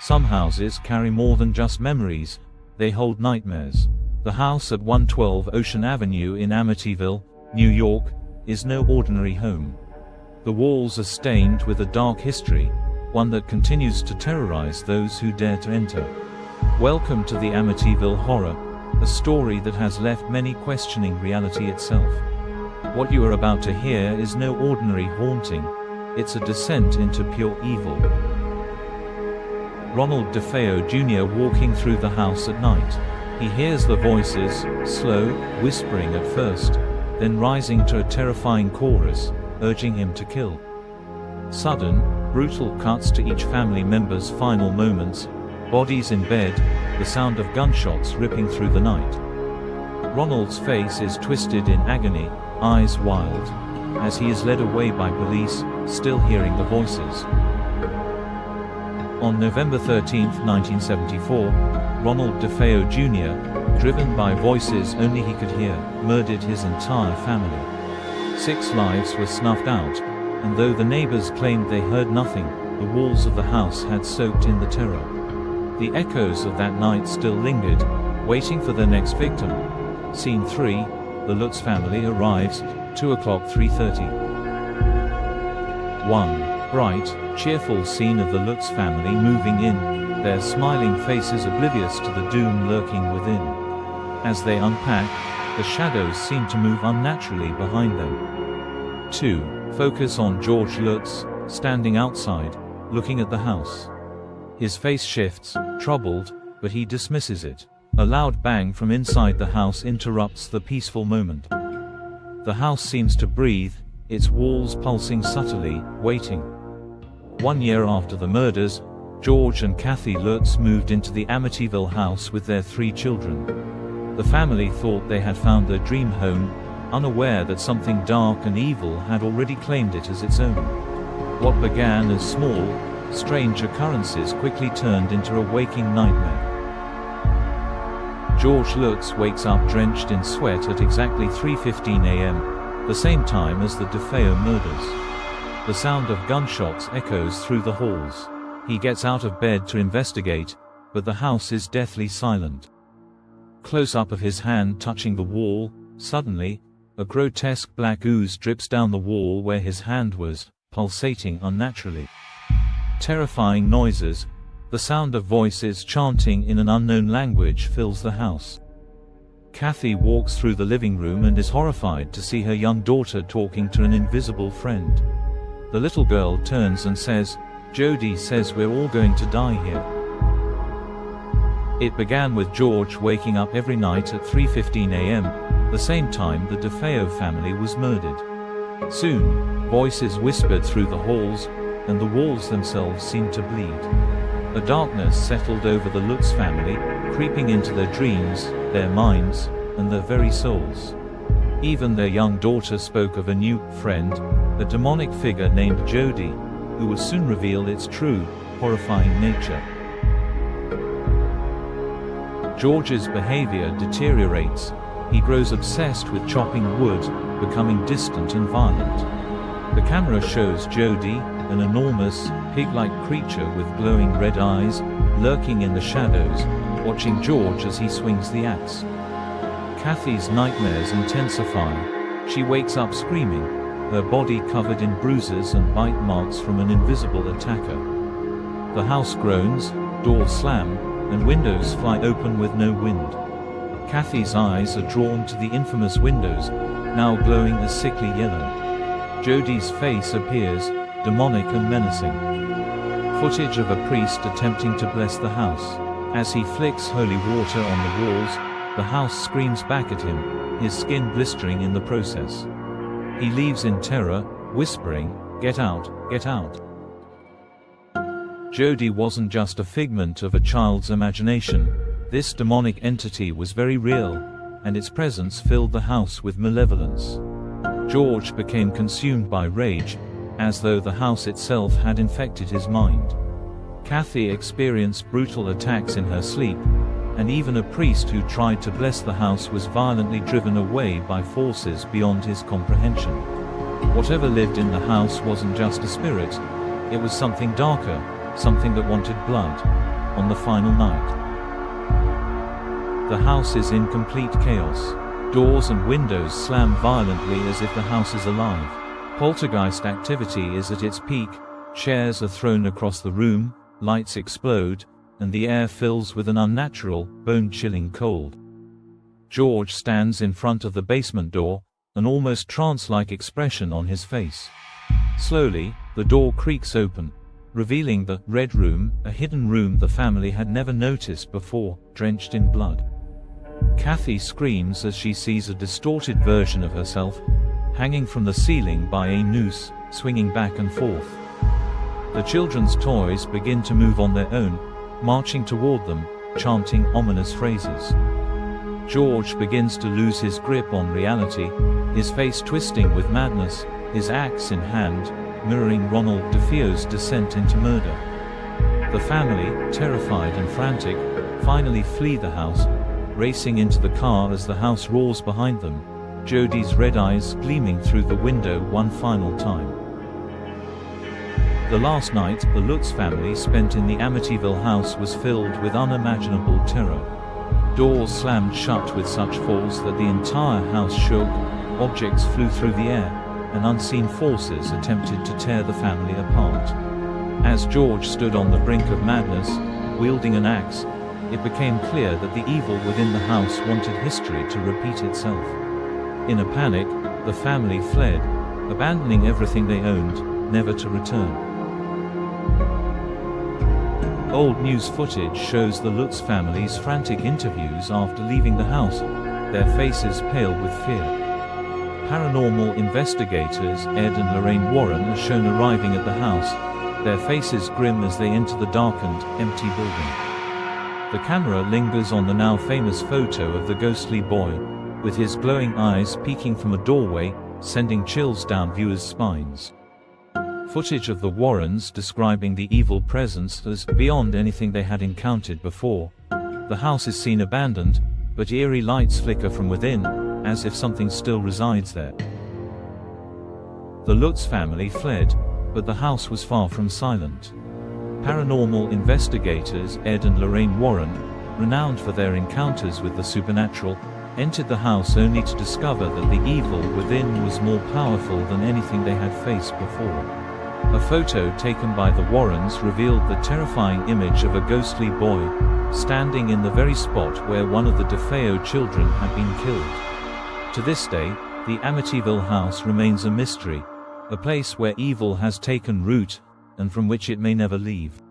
Some houses carry more than just memories, they hold nightmares. The house at 112 Ocean Avenue in Amityville, New York, is no ordinary home. The walls are stained with a dark history, one that continues to terrorize those who dare to enter. Welcome to the Amityville Horror, a story that has left many questioning reality itself. What you are about to hear is no ordinary haunting, it's a descent into pure evil. Ronald DeFeo Jr. walking through the house at night. He hears the voices, slow, whispering at first, then rising to a terrifying chorus, urging him to kill. Sudden, brutal cuts to each family member's final moments, bodies in bed, the sound of gunshots ripping through the night. Ronald's face is twisted in agony, eyes wild, as he is led away by police, still hearing the voices. On November 13, 1974, Ronald DeFeo Jr., driven by voices only he could hear, murdered his entire family. 6 lives were snuffed out, and though the neighbors claimed they heard nothing, the walls of the house had soaked in the terror. The echoes of that night still lingered, waiting for their next victim. Scene 3, the Lutz family arrives, 2:03:30. 1. Bright, cheerful scene of the Lutz family moving in, their smiling faces oblivious to the doom lurking within. As they unpack, the shadows seem to move unnaturally behind them. 2. Focus on George Lutz, standing outside, looking at the house. His face shifts, troubled, but he dismisses it. A loud bang from inside the house interrupts the peaceful moment. The house seems to breathe, its walls pulsing subtly, waiting. 1 year after the murders, George and Kathy Lutz moved into the Amityville house with their 3 children. The family thought they had found their dream home, unaware that something dark and evil had already claimed it as its own. What began as small, strange occurrences quickly turned into a waking nightmare. George Lutz wakes up drenched in sweat at exactly 3:15 a.m., the same time as the DeFeo murders. The sound of gunshots echoes through the halls. He gets out of bed to investigate, but the house is deathly silent. Close-up of his hand touching the wall, suddenly, a grotesque black ooze drips down the wall where his hand was, pulsating unnaturally. Terrifying noises, the sound of voices chanting in an unknown language fills the house. Kathy walks through the living room and is horrified to see her young daughter talking to an invisible friend. The little girl turns and says, "Jody says we're all going to die here." It began with George waking up every night at 3:15 a.m., the same time the DeFeo family was murdered. Soon, voices whispered through the halls, and the walls themselves seemed to bleed. A darkness settled over the Lutz family, creeping into their dreams, their minds, and their very souls. Even their young daughter spoke of a new friend, a demonic figure named Jody, who would soon reveal its true, horrifying nature. George's behavior deteriorates. He grows obsessed with chopping wood, becoming distant and violent. The camera shows Jody, an enormous, pig-like creature with glowing red eyes, lurking in the shadows, watching George as he swings the axe. Kathy's nightmares intensify. She wakes up screaming, her body covered in bruises and bite marks from an invisible attacker. The house groans, doors slam, and windows fly open with no wind. Kathy's eyes are drawn to the infamous windows, now glowing a sickly yellow. Jody's face appears, demonic and menacing. Footage of a priest attempting to bless the house. As he flicks holy water on the walls, the house screams back at him, his skin blistering in the process. He leaves in terror, whispering, "Get out, get out." Jody wasn't just a figment of a child's imagination. This demonic entity was very real, and its presence filled the house with malevolence. George became consumed by rage, as though the house itself had infected his mind. Kathy experienced brutal attacks in her sleep, and even a priest who tried to bless the house was violently driven away by forces beyond his comprehension. Whatever lived in the house wasn't just a spirit, it was something darker, something that wanted blood. on the final night. The house is in complete chaos. Doors and windows slam violently as if the house is alive. Poltergeist activity is at its peak, chairs are thrown across the room, lights explode, and the air fills with an unnatural, bone-chilling cold. George stands in front of the basement door, an almost trance-like expression on his face. Slowly, the door creaks open, revealing the Red Room, a hidden room the family had never noticed before, drenched in blood. Kathy screams as she sees a distorted version of herself, hanging from the ceiling by a noose, swinging back and forth. The children's toys begin to move on their own, marching toward them, chanting ominous phrases. George begins to lose his grip on reality, his face twisting with madness, his axe in hand, mirroring Ronald DeFeo's descent into murder. The family, terrified and frantic, finally flee the house, racing into the car as the house roars behind them, Jodi's red eyes gleaming through the window one final time. The last night the Lutz family spent in the Amityville house was filled with unimaginable terror. Doors slammed shut with such force that the entire house shook, objects flew through the air, and unseen forces attempted to tear the family apart. As George stood on the brink of madness, wielding an axe, it became clear that the evil within the house wanted history to repeat itself. In a panic, the family fled, abandoning everything they owned, never to return. Old news footage shows the Lutz family's frantic interviews after leaving the house, their faces pale with fear. Paranormal investigators Ed and Lorraine Warren are shown arriving at the house, their faces grim as they enter the darkened, empty building. The camera lingers on the now famous photo of the ghostly boy, with his glowing eyes peeking from a doorway, sending chills down viewers' spines. Footage of the Warrens describing the evil presence as beyond anything they had encountered before. The house is seen abandoned, but eerie lights flicker from within, as if something still resides there. The Lutz family fled, but the house was far from silent. Paranormal investigators Ed and Lorraine Warren, renowned for their encounters with the supernatural, entered the house only to discover that the evil within was more powerful than anything they had faced before. A photo taken by the Warrens revealed the terrifying image of a ghostly boy, standing in the very spot where one of the DeFeo children had been killed. To this day, the Amityville house remains a mystery, a place where evil has taken root, and from which it may never leave.